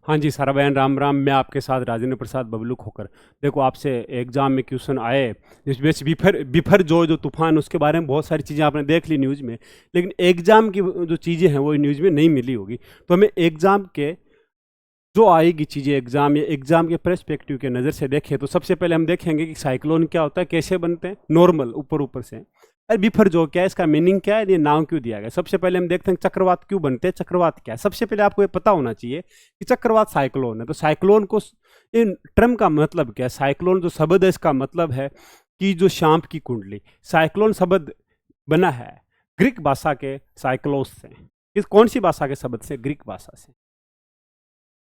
हाँ जी सारा बहन राम राम। मैं आपके साथ राजेंद्र प्रसाद बबलू खोकर। देखो आपसे एग्जाम में क्वेश्चन आए जिसमें से बिफर बिफर जो तूफान, उसके बारे में बहुत सारी चीज़ें आपने देख ली न्यूज़ में, लेकिन एग्जाम की जो चीज़ें हैं वो न्यूज़ में नहीं मिली होगी। तो हमें एग्जाम के जो आएगी चीज़ें एग्जाम या एग्जाम के पर्सपेक्टिव के नज़र से देखें तो सबसे पहले हम देखेंगे कि साइक्लोन क्या होता है, कैसे बनते हैं, नॉर्मल ऊपर ऊपर से। अरे बिफर जो क्या है, इसका मीनिंग क्या है, ये नाम क्यों दिया गया। सबसे पहले हम देखते हैं चक्रवात क्यों बनते हैं, चक्रवात क्या है। सबसे पहले आपको ये पता होना चाहिए कि चक्रवात साइक्लोन है। तो साइक्लोन को इन टर्म का मतलब क्या है, साइक्लोन जो शब्द है इसका मतलब है कि जो शाम की कुंडली। साइक्लोन शब्द बना है ग्रीक भाषा के साइक्लोस से। किस कौन सी भाषा के शब्द से, ग्रीक भाषा से।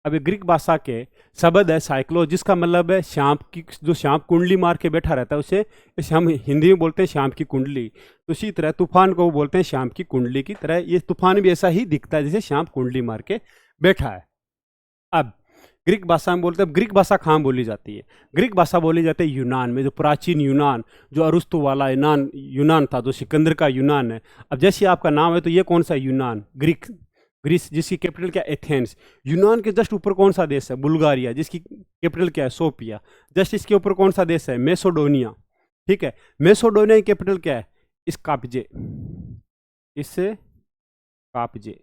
अब ये ग्रीक भाषा के शब्द है साइक्लो, जिसका मतलब है शाम की, जो शाम कुंडली मार के बैठा रहता है उसे हम हिंदी में बोलते हैं शाम की कुंडली। तो इसी तरह तूफान को बोलते हैं शाम की कुंडली की तरह। ये तूफान भी ऐसा ही दिखता है जैसे शाम कुंडली मार के बैठा है। अब ग्रीक भाषा में बोलते हैं, ग्रीक भाषा कहाँ बोली जाती है, ग्रीक भाषा बोली जाती है यूनान में, जो प्राचीन यूनान, जो अरस्तु वाला यूनान यूनान था, जो सिकंदर का यूनान है। अब जैसे आपका नाम है तो ये कौन सा यूनान, ग्रीक, ग्रीस जिसकी कैपिटल क्या है एथेंस। यूनान के जस्ट ऊपर कौन सा देश है, बुल्गारिया, जिसकी कैपिटल क्या है सोफिया। जस्ट इसके ऊपर कौन सा देश है, मेसोडोनिया। ठीक है, मेसोडोनिया की कैपिटल क्या है, स्कापजे, इससे कापजे।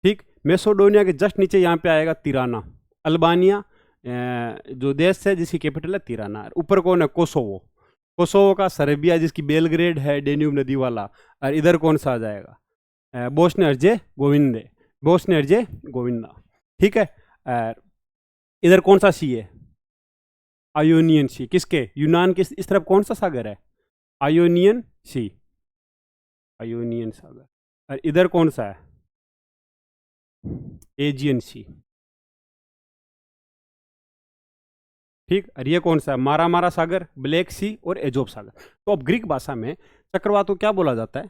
ठीक, मेसोडोनिया के जस्ट नीचे यहाँ पे आएगा तिराना, अल्बानिया जो देश है जिसकी कैपिटल है तिराना। ऊपर कौन है, कोसोवो, कोसोवो का सर्बिया जिसकी बेलग्रेड है डेन्यूब नदी वाला। और इधर कौन सा आ जाएगा, बोस्ने अर्जे गोविंदे, बोस्ने अर्जे गोविंदा। ठीक है, इधर कौन सा सी है, आयोनियन सी, किसके, यूनान के इस तरफ कौन सा सागर है, आयोनियन सी, आयोनियन सागर। और इधर कौन सा है, एजियन सी। ठीक, और ये कौन सा है, मारा मारा सागर, ब्लैक सी और एजोब सागर। तो अब ग्रीक भाषा में चक्रवात को क्या बोला जाता है,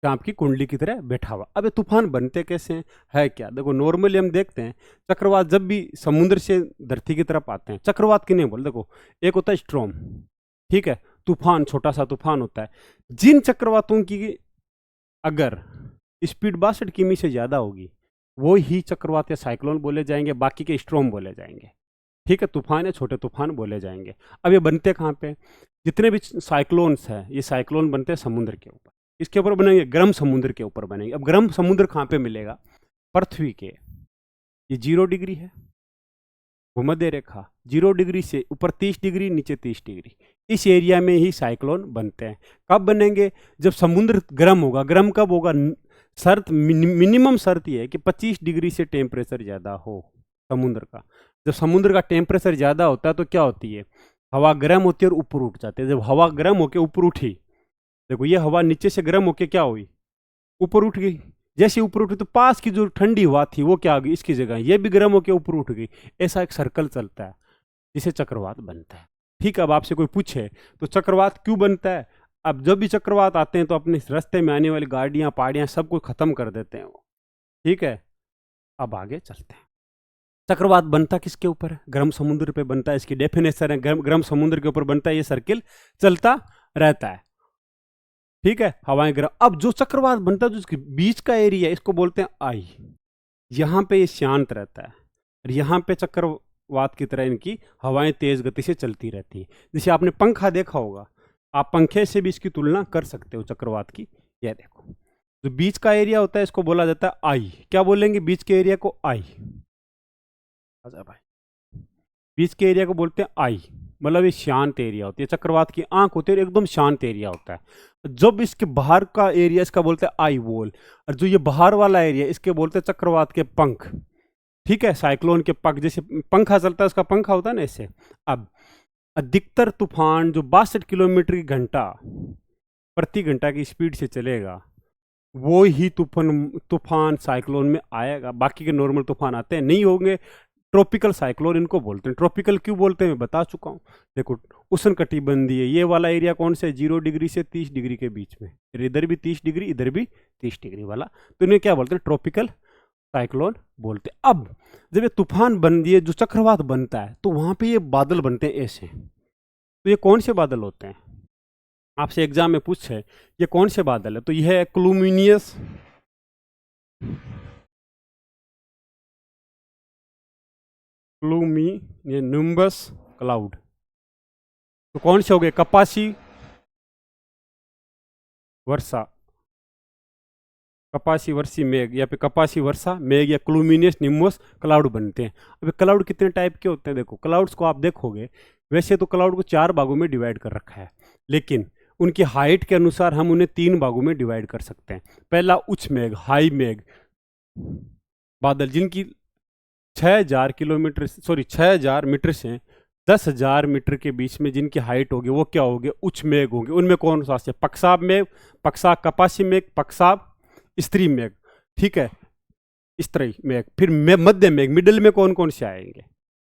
सांप की कुंडली की तरह बैठा हुआ। अब ये तूफान बनते कैसे हैं, है क्या। देखो नॉर्मली हम देखते हैं चक्रवात जब भी समुद्र से धरती की तरफ आते हैं, चक्रवात की नहीं बोल, देखो एक होता है स्ट्रॉम, ठीक है, तूफान, छोटा सा तूफान होता है। जिन चक्रवातों की अगर स्पीड 62 किमी से ज्यादा होगी वो ही चक्रवात या साइक्लोन बोले जाएंगे, बाकी के स्ट्रॉम बोले जाएंगे। ठीक है, तूफान या छोटे तूफान बोले जाएंगे। अब ये बनते कहाँ पे, जितने भी साइक्लोन्स हैं ये साइक्लोन बनते हैं समुद्र के ऊपर। इसके ऊपर बनेंगे, गर्म समुद्र के ऊपर बनेंगे। अब गर्म समुद्र कहाँ पे मिलेगा, पृथ्वी के, ये 0 डिग्री है भूमध्य रेखा, 0 डिग्री से ऊपर 30 डिग्री, नीचे 30 डिग्री, इस एरिया में ही साइक्लोन बनते हैं। कब बनेंगे, जब समुद्र गर्म होगा। गर्म कब होगा, शर्त मिनिमम शर्त ये है कि 25 डिग्री से टेम्परेचर ज़्यादा हो समुद्र का। जब समुद्र का टेम्परेचर ज़्यादा होता है तो क्या होती है, हवा गर्म होती है और ऊपर उठ जाती है। जब हवा गर्म होकर ऊपर उठी, देखो ये हवा नीचे से गर्म होकर क्या हुई, ऊपर उठ गई। जैसे ऊपर उठी तो पास की जो ठंडी हवा थी वो क्या आ गई इसकी जगह, ये भी गर्म होकर ऊपर उठ गई। ऐसा एक सर्कल चलता है जिसे चक्रवात बनता है। ठीक है, अब आपसे कोई पूछे तो चक्रवात क्यों बनता है, अब जब भी चक्रवात आते हैं तो अपने रास्ते में आने वाली गाड़ियां पहाड़ियां सब कुछ खत्म कर देते हैं वो। ठीक है, अब आगे चलते हैं। चक्रवात बनता किसके ऊपर है, गर्म समुद्र पे बनता है। इसकी डेफिनेशन है गर्म समुद्र के ऊपर बनता है, ये सर्किल चलता रहता है। ठीक है, हवाएं गर्म। अब जो चक्रवात बनता है जो इसके बीच का एरिया इसको बोलते हैं आई। यहाँ पे ये शांत रहता है और यहाँ पे चक्रवात की तरह इनकी हवाएं तेज गति से चलती रहती है। जैसे आपने पंखा देखा होगा, आप पंखे से भी इसकी तुलना कर सकते हो चक्रवात की। यह देखो जो बीच का एरिया होता है इसको बोला जाता है आई। क्या बोलेंगे, बीच के एरिया को आई। अच्छा भाई, बीच के एरिया को बोलते हैं आई, मतलब ये शांत एरिया होती है। चक्रवात की आंख होती है और एकदम शांत एरिया होता है। जब इसके बाहर का एरिया इसका बोलते हैं आई वॉल, और जो ये बाहर वाला एरिया इसके बोलते हैं चक्रवात के पंख। ठीक है, साइक्लोन के पंख, जैसे पंखा चलता है उसका पंखा होता है ना ऐसे। अब अधिकतर तूफान जो 62 किलोमीटर की घंटा प्रति घंटा की स्पीड से चलेगा वो ही तूफान साइक्लोन में आएगा। बाकी के नॉर्मल तूफान आते हैं नहीं होंगे, ट्रॉपिकल साइक्लोन इनको बोलते हैं। ट्रॉपिकल क्यों बोलते हैं मैं बता चुका हूँ। देखो उष्णकटिबंधीय ये वाला एरिया कौन सा है, 0 डिग्री से 30 डिग्री के बीच में, इधर भी 30 डिग्री इधर भी 30 डिग्री वाला, तो इन्हें क्या बोलते हैं, ट्रॉपिकल साइक्लोन बोलते हैं। अब जब ये तूफान बन दिए, जो चक्रवात बनता है तो वहां पे ये बादल बनते हैं ऐसे। तो ये कौन से बादल होते हैं, आपसे एग्जाम में पूछे ये कौन से बादल है, तो यह है क्लूमिनियस क्लूमिनिम्बस क्लाउड। तो कौन से हो गए? कपासी वर्षा, कपासी वर्षी मेघ या फिर कपासी वर्षा मेघ या क्लूमिनियस निम्बस क्लाउड बनते हैं। अब क्लाउड कितने टाइप के होते हैं? देखो क्लाउड्स को आप देखोगे, वैसे तो क्लाउड को 4 भागों में डिवाइड कर रखा है, लेकिन उनकी हाइट के अनुसार हम उन्हें 3 भागों में डिवाइड कर सकते हैं। पहला उच्च मेघ, हाई मेघ बादल, जिनकी 6,000 मीटर से 10,000 मीटर के बीच में जिनकी हाइट होगी वो क्या होगी? उच्च मेघ होंगे। उनमें कौन सा से? पक्षाब मेघ, पक्षाब कपासी मेघ, पक्षाब स्त्री मेघ, ठीक है, स्त्री मेघ। फिर मध्य मेघ, मिडिल में कौन कौन से आएंगे?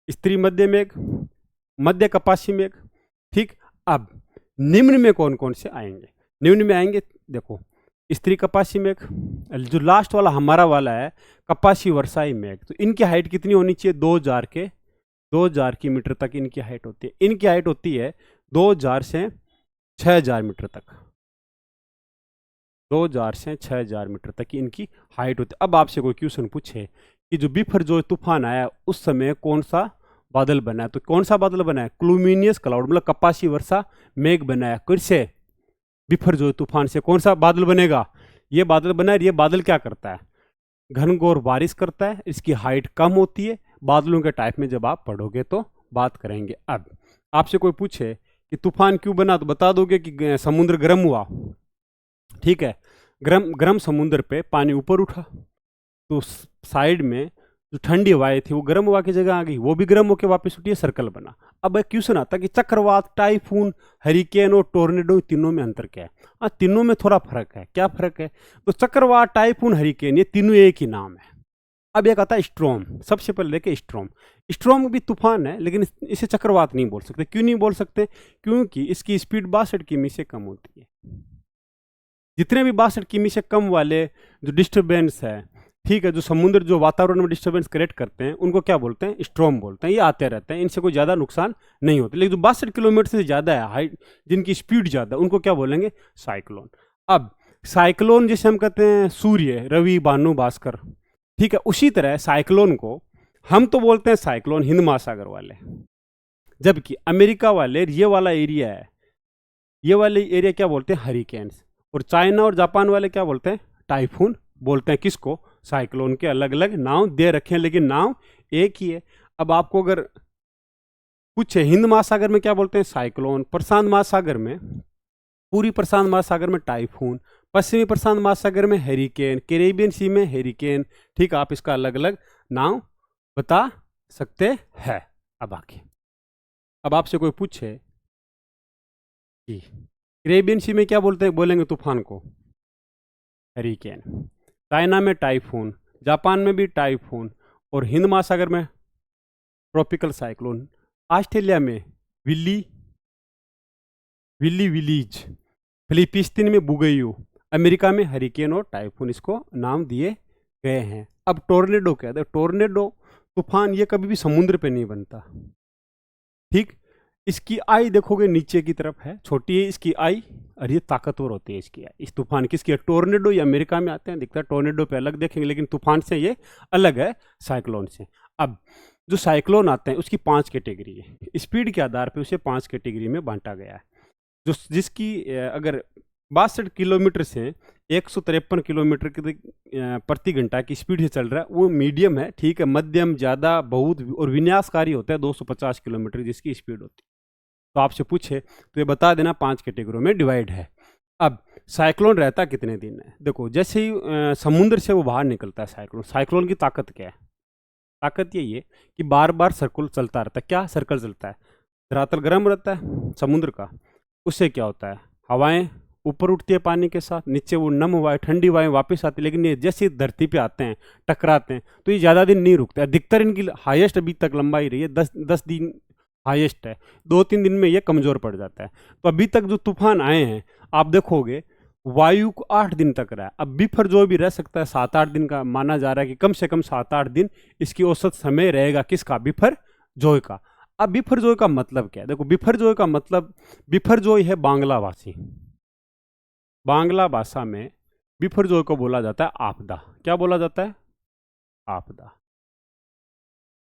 स्त्री मध्य मेघ, मध्य कपासी मेघ, ठीक। अब निम्न में कौन कौन से आएंगे? निम्न में आएंगे, देखो, स्त्री कपासी मेघ, जो लास्ट वाला हमारा वाला है कपासी वर्षाई मेघ। तो इनकी हाइट कितनी होनी चाहिए? 2,000 की मीटर तक इनकी हाइट होती है। इनकी हाइट होती है 2,000 से 6,000 मीटर तक, 2,000 से 6,000 मीटर तक की इनकी हाइट होती है। अब आपसे कोई क्वेश्चन पूछे कि जो बिफरजोय तूफान आया उस समय कौन सा बादल बना है, तो कौन सा बादल बना है? क्लूमिनियस क्लाउड, मतलब कपासी वर्षा मेघ बनाया। किससे? बिफरजोय तूफान से। कौन सा बादल बनेगा? ये बादल बना है। ये बादल क्या करता है? घनघोर बारिश करता है। इसकी हाइट कम होती है। बादलों के टाइप में जब आप पढ़ोगे तो बात करेंगे। अब आपसे कोई पूछे कि तूफान क्यों बना, तो बता दोगे कि समुद्र गर्म हुआ, ठीक है, गर्म समुद्र पे पानी ऊपर उठा, तो साइड में जो ठंडी हवाएं थी वो गर्म हवा की जगह आ गई, वो भी गर्म होकर वापस उठी, सर्कल बना। अब एक क्वेश्चन आता है कि चक्रवात, टाइफून, हरिकेन और टोर्नेडो, तीनों में अंतर क्या है? हाँ, तीनों में थोड़ा फर्क है। क्या फर्क है? तो चक्रवात, टाइफून, हरिकेन, ये तीनों एक ही नाम है। अब एक आता है स्ट्रॉम। सबसे पहले देखे स्ट्रॉम। स्ट्रॉम भी तूफान है, लेकिन इसे चक्रवात नहीं बोल सकते। क्यों नहीं बोल सकते? क्योंकि इसकी स्पीड 62 किमी से कम होती है। जितने भी 62 किमी से कम वाले जो डिस्टर्बेंस है, ठीक है, जो समुद्र, जो वातावरण में डिस्टर्बेंस क्रिएट करते हैं, उनको क्या बोलते हैं? स्ट्रॉम बोलते हैं। ये आते रहते हैं, इनसे कोई ज़्यादा नुकसान नहीं होता। लेकिन जो 62 किलोमीटर से ज़्यादा है हाइट, जिनकी स्पीड ज़्यादा, उनको क्या बोलेंगे? साइक्लोन। अब साइक्लोन जैसे हम कहते हैं सूर्य, रवि, भानु, भास्कर, ठीक है, उसी तरह साइक्लोन को हम तो बोलते हैं साइक्लोन हिंद महासागर वाले, जबकि अमेरिका वाले ये वाला एरिया है, ये वाले एरिया क्या बोलते हैं? हरिकेन्स। और चाइना और जापान वाले क्या बोलते हैं? टाइफून बोलते हैं। किसको? साइक्लोन के अलग अलग नाम दे रखे हैं, लेकिन नाम एक ही है। अब आपको अगर पूछे हिंद महासागर में क्या बोलते हैं? साइक्लोन। प्रशांत महासागर में, पूरी प्रशांत महासागर में टाइफून, पश्चिमी प्रशांत महासागर में हेरिकेन, कैरेबियन सी में हेरिकेन, ठीक, आप इसका अलग अलग नाम बता सकते हैं। अब आगे, अब आपसे कोई पूछे कि कैरेबियन सी में क्या बोलते हैं, बोलेंगे तूफान को? हेरिकेन। चाइना में टाइफून, जापान में भी टाइफून, और हिंद महासागर में ट्रॉपिकल साइक्लोन। ऑस्ट्रेलिया में विली विलीज, फिलिपींस में बुगेयू, अमेरिका में हरिकेन और टाइफून, इसको नाम दिए गए हैं। अब टोर्नेडो क्या है? टोर्नेडो तूफान ये कभी भी समुद्र पे नहीं बनता, ठीक। इसकी आई देखोगे नीचे की तरफ है, छोटी है इसकी आई, और ये ताकतवर होती है इसकी आई। इस तूफान किसकी है? टोर्नेडो। ये अमेरिका में आते हैं, दिखता है टोर्नेडो पे अलग देखेंगे, लेकिन तूफान से ये अलग है साइक्लोन से। अब जो साइक्लोन आते हैं उसकी 5 कैटेगरी है। स्पीड के आधार पर उसे 5 कैटेगरी में बांटा गया है। जो जिसकी अगर 62 किलोमीटर से 153 किलोमीटर प्रति घंटा की स्पीड से चल रहा है, वो मीडियम है, ठीक है। मध्यम, ज़्यादा, बहुत और विनाशकारी होता है 250 किलोमीटर जिसकी स्पीड होती है। तो आपसे पूछे तो ये बता देना 5 कैटेगरियों में डिवाइड है। अब साइक्लोन रहता कितने दिन है? देखो, जैसे ही समुद्र से वो बाहर निकलता है साइक्लोन की ताकत क्या है? ताकत यही है कि बार बार सर्कल चलता रहता है। क्या सर्कल चलता है? धरातल गर्म रहता है समुद्र का, उससे क्या होता है? हवाएं ऊपर उठती है पानी के साथ, नीचे वो नम हवाएं, ठंडी हवाएं वापस आती है। लेकिन ये जैसे धरती पे आते हैं, टकराते हैं, तो ये ज़्यादा दिन नहीं रुकते। अधिकतर इनकी हाईएस्ट अभी तक लंबाई रही है 10 दिन हाईएस्ट है। 2-3 दिन में ये कमज़ोर पड़ जाता है। तो अभी तक जो तूफान आए हैं आप देखोगे वायु को 8 दिन तक रहा है। अब बिफर जो भी रह सकता है 7-8 दिन का, माना जा रहा है कि कम से कम 7-8 दिन इसकी औसत समय रहेगा। किसका? बिफर जोय का। अब बिफरजोय का मतलब क्या है? देखो, बिफरजोय का मतलब, बिफरजोय है बांग्ला भाषी, बांग्ला भाषा में बिफरजोय को बोला जाता है आपदा। क्या बोला जाता है? आपदा।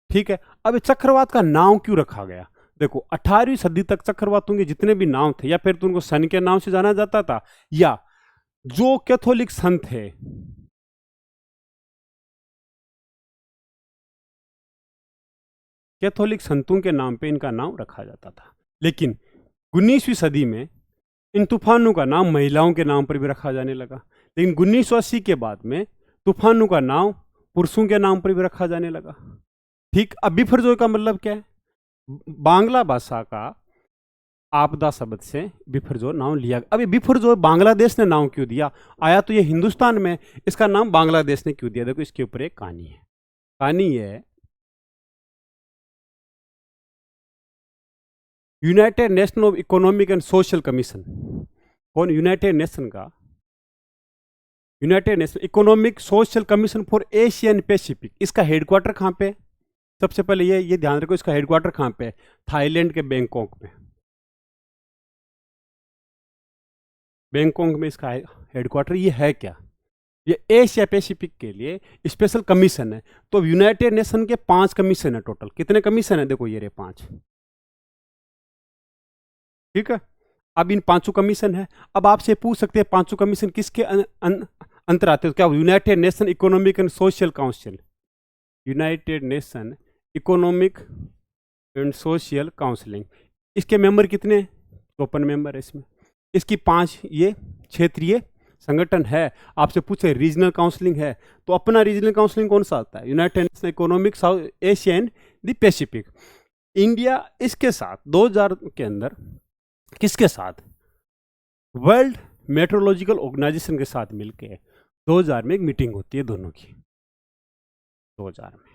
ठीक है। अब चक्रवात का नाम क्यों रखा गया? देखो 18वीं सदी तक चक्रवातों के जितने भी नाम थे, या फिर तो उनको सन के नाम से जाना जाता था, या जो कैथोलिक संत थे, कैथोलिक संतों के नाम पे इनका नाम रखा जाता था। लेकिन 19वीं सदी में इन तूफानों का नाम महिलाओं के नाम पर भी रखा जाने लगा। लेकिन 1980 के बाद में तूफानों का नाम पुरुषों के नाम पर भी रखा जाने लगा। ठीक। अब बिफरजोय का मतलब क्या है? बांग्ला भाषा का आपदा शब्द से बिफरजोय नाम लिया। अब ये बिफरजोय बांग्लादेश ने नाम क्यों दिया? आया तो ये हिंदुस्तान में, इसका नाम बांग्लादेश ने क्यों दिया? देखो इसके ऊपर एक कहानी है। कहानी ये है, United nation of economic and social commission, कौन? यूनाइटेड नेशन का, United nation economic social commission for Asian Pacific, इसका हेडक्वार्टर कहाँ पे? सबसे पहले ये ध्यान रखो, इसका हेडक्वार्टर कहाँ पे? थाईलैंड के बैंकॉक में। बैंकॉक में इसका हेडक्वार्टर। ये है क्या? ये एशिया पैसिफिक के लिए स्पेशल कमीशन है। तो यूनाइटेड नेशन के 5 कमीशन है टोटल। कितने कमीशन है? देखो ये रहे 5। ठीक है। अब इन 5 कमीशन है। अब आपसे पूछ सकते हैं 5 कमीशन किसके अंतर आते हैं? क्या? United nation economic and social council, United nation economic and social counselling, इसके मेंबर कितने? 54 मेंबर है इसमें। इसकी 5 ये क्षेत्रीय संगठन है। आपसे पूछे रीजनल काउंसिलिंग है, तो अपना रीजनल काउंसिलिंग कौन सा आता है? United nation economic south Asia and the Pacific. India इसके साथ 2000 के अंदर किसके साथ? वर्ल्ड मेट्रोलॉजिकल ऑर्गेनाइजेशन के साथ मिलके 2000 में एक मीटिंग होती है दोनों की, 2000 में।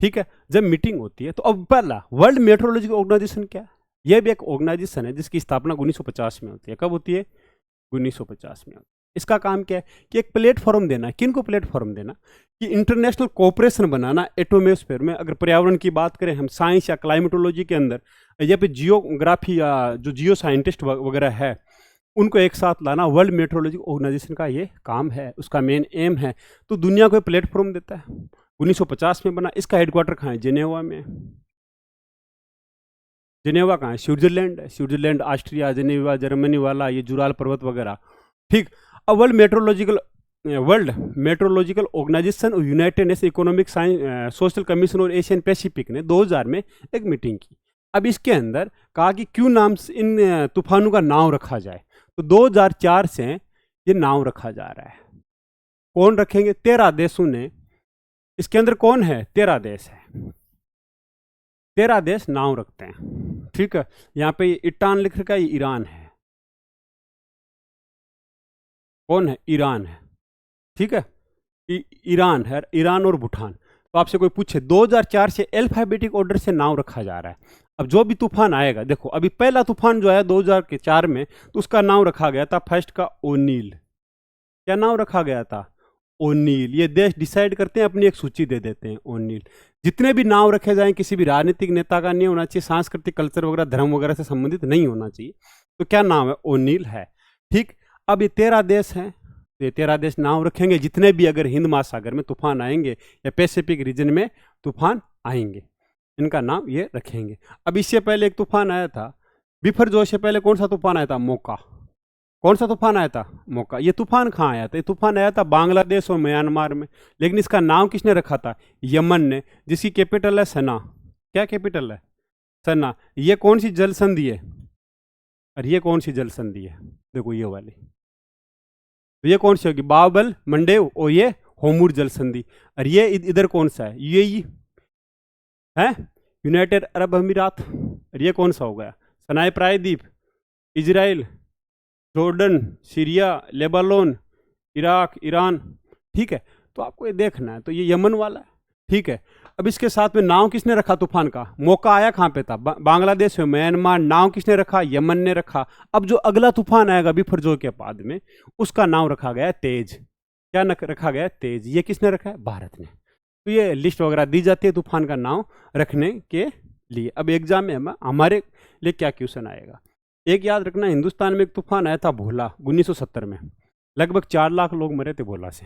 ठीक है। जब मीटिंग होती है तो अब पहला वर्ल्ड मेट्रोलॉजिकल ऑर्गेनाइजेशन क्या है? यह भी एक ऑर्गेनाइजेशन है जिसकी स्थापना 1950 में होती है। कब होती है? 1950 में होती है। इसका काम क्या है? कि एक प्लेटफॉर्म देना। किनको प्लेटफॉर्म देना? कि इंटरनेशनल कोऑपरेशन बनाना एटोमोस्फेयर में। अगर पर्यावरण की बात करें हम, साइंस या क्लाइमेटोलॉजी के अंदर, या फिर जियोग्राफी या जो जियो साइंटिस्ट वगैरह है, उनको एक साथ लाना वर्ल्ड मेट्रोलॉजिकल ऑर्गेनाइजेशन का ये काम है, उसका मेन एम है। तो दुनिया को प्लेटफॉर्म देता है। 1950 में बना। इसका हेडक्वार्टर कहाँ है? जिनेवा में। जिनेवा कहाँ है? स्विट्जरलैंड है। स्विट्जरलैंड, ऑस्ट्रिया, जिनेवा, जर्मनी वाला ये जुराल पर्वत वगैरह। ठीक। अब वर्ल्ड मेट्रोलॉजिकल ऑर्गेनाइजेशन और United nation economic science social commission और एशियन पैसिफिक ने 2000 में एक मीटिंग की। अब इसके अंदर कहा कि क्यों नाम इन तूफानों का नाम रखा जाए। तो 2004 से ये नाम रखा जा रहा है। कौन रखेंगे? 13 देशों ने। इसके अंदर कौन है? 13 देश है। 13 देश नाम रखते हैं। ठीक है। यहाँ पे ईरान लिख रखा है, ये ईरान है। कौन है? ईरान है। ठीक है। ईरान है, ईरान और भूटान। तो आपसे कोई पूछे 2004 से अल्फाबेटिक ऑर्डर से नाम रखा जा रहा है। अब जो भी तूफान आएगा, देखो अभी पहला तूफान जो आया 2004 में, तो उसका नाम रखा गया था फर्स्ट का ओनील। क्या नाम रखा गया था? ओनील। ये देश डिसाइड करते हैं, अपनी एक सूची दे देते हैं, ओनील। जितने भी नाम रखे जाएं किसी भी राजनीतिक नेता का नहीं होना चाहिए, सांस्कृतिक कल्चर वगैरह धर्म वगैरह से संबंधित नहीं होना चाहिए। तो क्या नाम है? ओनील है। ठीक। अब ये 13 देश हैं, तो ये 13 देश नाम रखेंगे जितने भी अगर हिंद महासागर में तूफान आएंगे या पैसिफिक रीजन में तूफान आएंगे, इनका नाम ये रखेंगे। अब इससे पहले एक तूफान आया था बिफरजोय से पहले। कौन सा तूफान आया था? मोका। कौन सा तूफान आया था? मोका। ये तूफान कहाँ आया था? ये तूफान आया था बांग्लादेश और म्यांमार में। लेकिन इसका नाम किसने रखा था? यमन ने, जिसकी कैपिटल है सना। क्या कैपिटल है? सना। ये कौन सी जल संधि है? और ये कौन सी जल संधि है? देखो ये वाली। तो ये कौन सी होगी? बाबल मंडेव और ये होमुर जल संधि। और ये इधर कौन सा है? यूएई है, यूनाइटेड अरब अमीरात। और ये कौन सा हो गया? सनाई प्रायद्वीप, Israel, Jordan, Syria, Lebanon, Iraq, Iran. ठीक है। तो आपको ये देखना है। तो ये यमन वाला है। ठीक है। अब इसके साथ में नाम किसने रखा तूफान का? मोका आया कहाँ पे था? बांग्लादेश में, म्यांमार। नाम किसने रखा? यमन ने रखा। अब जो अगला तूफान आएगा बिफरजोय के बाद में, उसका नाम रखा गया तेज। क्या रखा गया? तेज। ये किसने रखा है? भारत ने। तो ये लिस्ट वगैरह दी जाती है तूफान का नाम रखने के लिए। अब एग्जाम में हमारे लिए क्या क्वेश्चन आएगा? एक याद रखना, हिंदुस्तान में एक तूफान आया था भोला 1970 में। लगभग 4 लाख लोग मरे थे भोला से।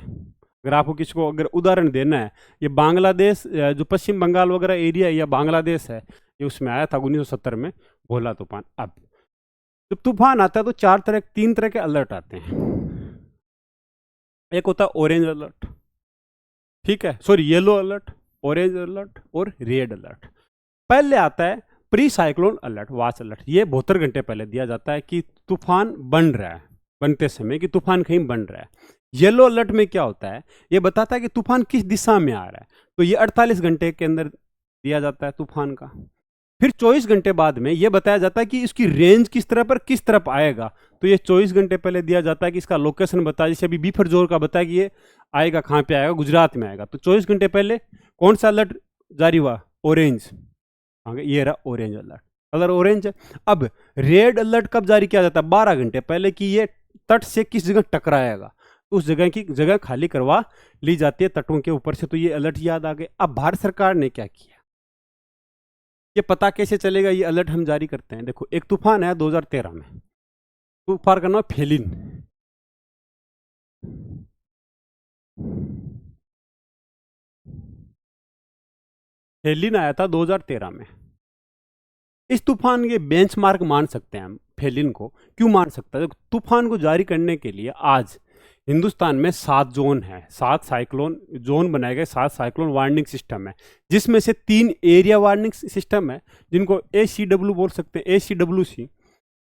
अगर आपको किसी को अगर उदाहरण देना है, ये बांग्लादेश जो पश्चिम बंगाल वगैरह एरिया है या बांग्लादेश है, ये उसमें आया था 1970 में भोला तूफान। अब जब तूफान आता है तो तीन तरह के अलर्ट आते हैं। एक होता है ऑरेंज अलर्ट, ठीक है, sorry yellow alert, orange alert और रेड अलर्ट। पहले आता है pre cyclone alert, watch alert. ये 72 घंटे पहले दिया जाता है कि तूफान बन रहा है, बनते समय कि तूफान कहीं बन रहा है। येलो अलर्ट में क्या होता है, ये बताता है कि तूफान किस दिशा में आ रहा है, तो ये 48 घंटे के अंदर दिया जाता है तूफान का। फिर 24 घंटे बाद में ये बताया जाता है कि इसकी रेंज किस तरह पर किस तरफ आएगा, तो ये 24 घंटे पहले दिया जाता है कि इसका लोकेशन बताया, जैसे अभी बीफर जोर का बताया कि ये आएगा कहाँ पे आएगा, गुजरात में आएगा, तो 24 घंटे पहले कौन सा अलर्ट जारी हुआ, ऑरेंज, ये रहा ऑरेंज अलर्ट, कलर ऑरेंज है। अब रेड अलर्ट कब जारी किया जाता है, 12 घंटे पहले कि ये तट से किस जगह टकराएगा, उस जगह की जगह खाली करवा ली जाती है तटों के ऊपर से, तो ये अलर्ट याद आ गए। अब भारत सरकार ने क्या किया, ये पता कैसे चलेगा, ये अलर्ट हम जारी करते हैं। देखो एक तूफान है 2013 में, तूफान का नाम फेलिन, फेलिन आया था 2013 में। इस तूफान के बेंचमार्क मान सकते हैं हम फेलिन को। क्यों मान सकते हैं, तूफान को जारी करने के लिए आज हिंदुस्तान में 7 जोन है, 7 साइक्लोन जोन बनाए गए, 7 साइक्लोन वार्निंग सिस्टम है, जिसमें से 3 एरिया वार्निंग सिस्टम है जिनको ACW बोल सकते हैं, ACWC।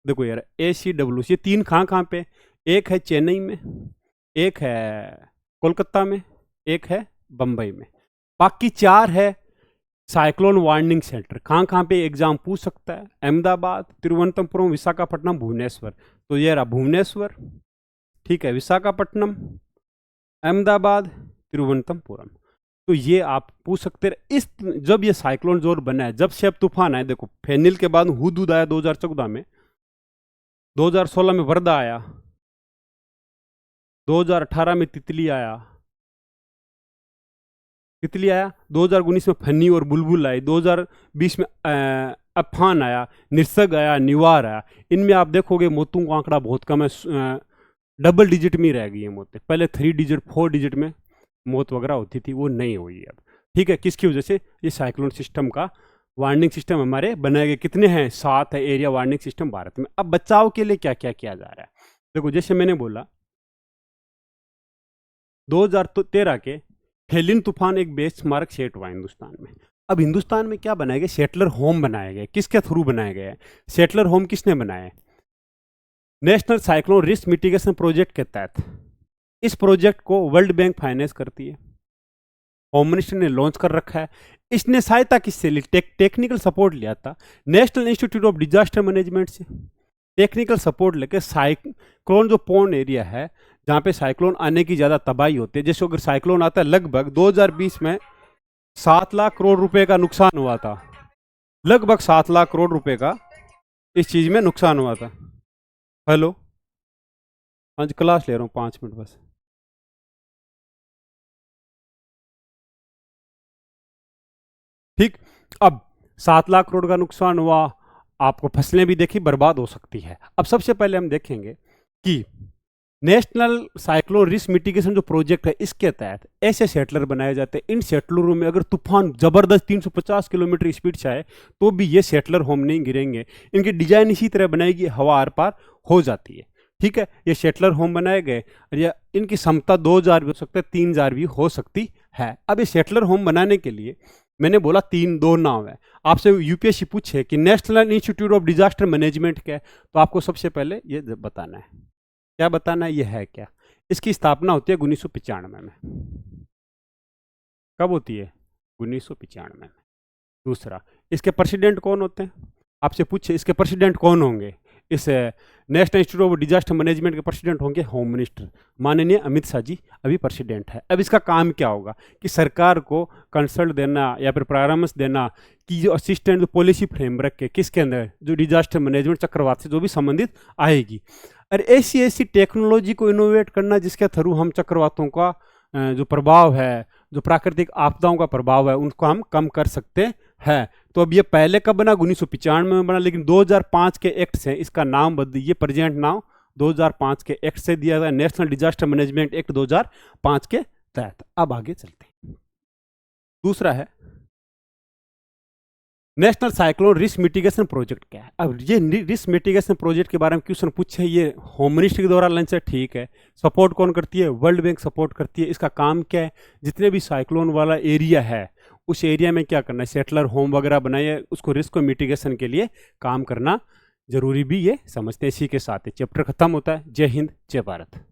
देखो यार ACWC, ये 3 कहाँ पे, एक है चेन्नई में, एक है कोलकाता में, एक है बम्बई में, बाकी 4 है साइक्लोन वार्निंग सेंटर। कहाँ पे एग्जाम पूछ सकता है, अहमदाबाद, तिरुवनंतपुरम, विशाखापट्टनम, भुवनेश्वर। तो ये रहा भुवनेश्वर, ठीक है, विशाखापट्टनम, अहमदाबाद, तिरुवनंतपुरम। तो ये आप पूछ सकते हैं। इस जब ये साइक्लोन जोन बना है, जब से अब तूफान आए, देखो फेनिल के बाद हुदहुद आया 2014 में, 2016 में वर्दा आया, 2018 में तितली आया, 2019 में फन्नी और बुलबुल आई, 2020 में अफान आया, निसर्ग आया, निवार आया। इनमें आप देखोगे मौतों का आंकड़ा बहुत कम है, डबल डिजिट में रह गई है मौतें। पहले 3 डिजिट 4 डिजिट में मौत वगैरह होती थी, वो नहीं हुई है अब, ठीक है। किसकी वजह से, ये साइक्लोन सिस्टम का वार्निंग सिस्टम हमारे बनाए गए, कितने हैं, 7 है एरिया वार्निंग सिस्टम भारत में। अब बचाव के लिए क्या क्या किया जा रहा है, देखो जैसे मैंने बोला 2013 के फेलिन तूफान एक बेंचमार्क सेट हुआ हिंदुस्तान में। अब हिंदुस्तान में क्या बनाए गए, सेटलर होम बनाए गए। किसके थ्रू बनाए गए, सेटलर होम किसने बनाए, national cyclone risk mitigation project के तहत। इस प्रोजेक्ट को वर्ल्ड बैंक फाइनेंस करती है, होम मिनिस्टर ने लॉन्च कर रखा है। इसने सहायता किससे ली, टेक्निकल सपोर्ट लिया था national institute of disaster management से। टेक्निकल सपोर्ट लेके साइक्लोन जो पोन एरिया है, जहाँ पे साइक्लोन आने की ज़्यादा तबाही होती है, जैसे अगर साइक्लोन आता है, लगभग 2020 में 7 लाख करोड़ रुपए का नुकसान हुआ था, लगभग 7 लाख करोड़ रुपए का इस चीज़ में नुकसान हुआ था। हेलो, आज क्लास ले रहा हूँ, 5 मिनट बस। ठीक, अब 7 लाख करोड़ का नुकसान हुआ, आपको फसलें भी देखी बर्बाद हो सकती है। अब सबसे पहले हम देखेंगे कि नेशनल साइक्लोन रिस्क मिटिगेशन जो प्रोजेक्ट है, इसके तहत ऐसे सेटलर बनाए जाते हैं। इन सेटलरों में अगर तूफान जबरदस्त 350 किलोमीटर स्पीड से आए तो भी ये सेटलर होम नहीं गिरेंगे। इनकी डिजाइन इसी तरह बनाएगी, हवा आर पार हो जाती है, ठीक है। ये सेटलर होम बनाए गए, या इनकी क्षमता 2000 भी हो सकता है, 3000 भी हो सकती है। अब ये सेटलर होम बनाने के लिए मैंने बोला 2 नाम है। आपसे यूपीएससी पूछे कि national institute of disaster management क्या है, तो आपको सबसे पहले ये बताना है। क्या बताना है, ये है क्या। इसकी स्थापना होती है 1995 में। कब होती है, 1995 में। दूसरा, इसके प्रेसिडेंट कौन होते हैं, आपसे पूछे इसके प्रेसिडेंट कौन होंगे। इस national institute of disaster management के प्रेसिडेंट होंगे होम मिनिस्टर, माननीय अमित शाह जी अभी प्रेसिडेंट है। अब इसका काम क्या होगा कि सरकार को कंसल्ट देना या फिर परामर्श देना कि जो असिस्टेंट जो पॉलिसी फ्रेमवर्क के किसके अंदर, जो डिजास्टर मैनेजमेंट चक्रवात से जो भी संबंधित आएगी, और ऐसी टेक्नोलॉजी को इनोवेट करना जिसके थ्रू हम चक्रवातों का जो प्रभाव है, जो प्राकृतिक आपदाओं का प्रभाव है, उनको हम कम कर सकते हैं। तो अब ये पहले कब बना, 1995 में बना, लेकिन 2005 के एक्ट से इसका नाम बदल, ये प्रेजेंट नाम 2005 के एक्ट से दिया गया, नेशनल डिजास्टर मैनेजमेंट एक्ट 2005 के तहत। अब आगे चलते हैं। दूसरा है national cyclone risk mitigation project क्या है। अब ये रिस्क मिटिगेशन प्रोजेक्ट के बारे में क्वेश्चन पूछे, ये होम मिनिस्ट्री के द्वारा लंच है, ठीक है। सपोर्ट कौन करती है? वर्ल्ड बैंक सपोर्ट करती है। इसका काम क्या है? जितने भी साइक्लोन वाला एरिया है उस एरिया में क्या करना है, सेटलर होम वगैरह बनाए, उसको रिस्क को मिटिगेशन के लिए काम करना जरूरी भी ये समझते हैं। इसी के साथ चैप्टर खत्म होता है। जय हिंद, जय भारत।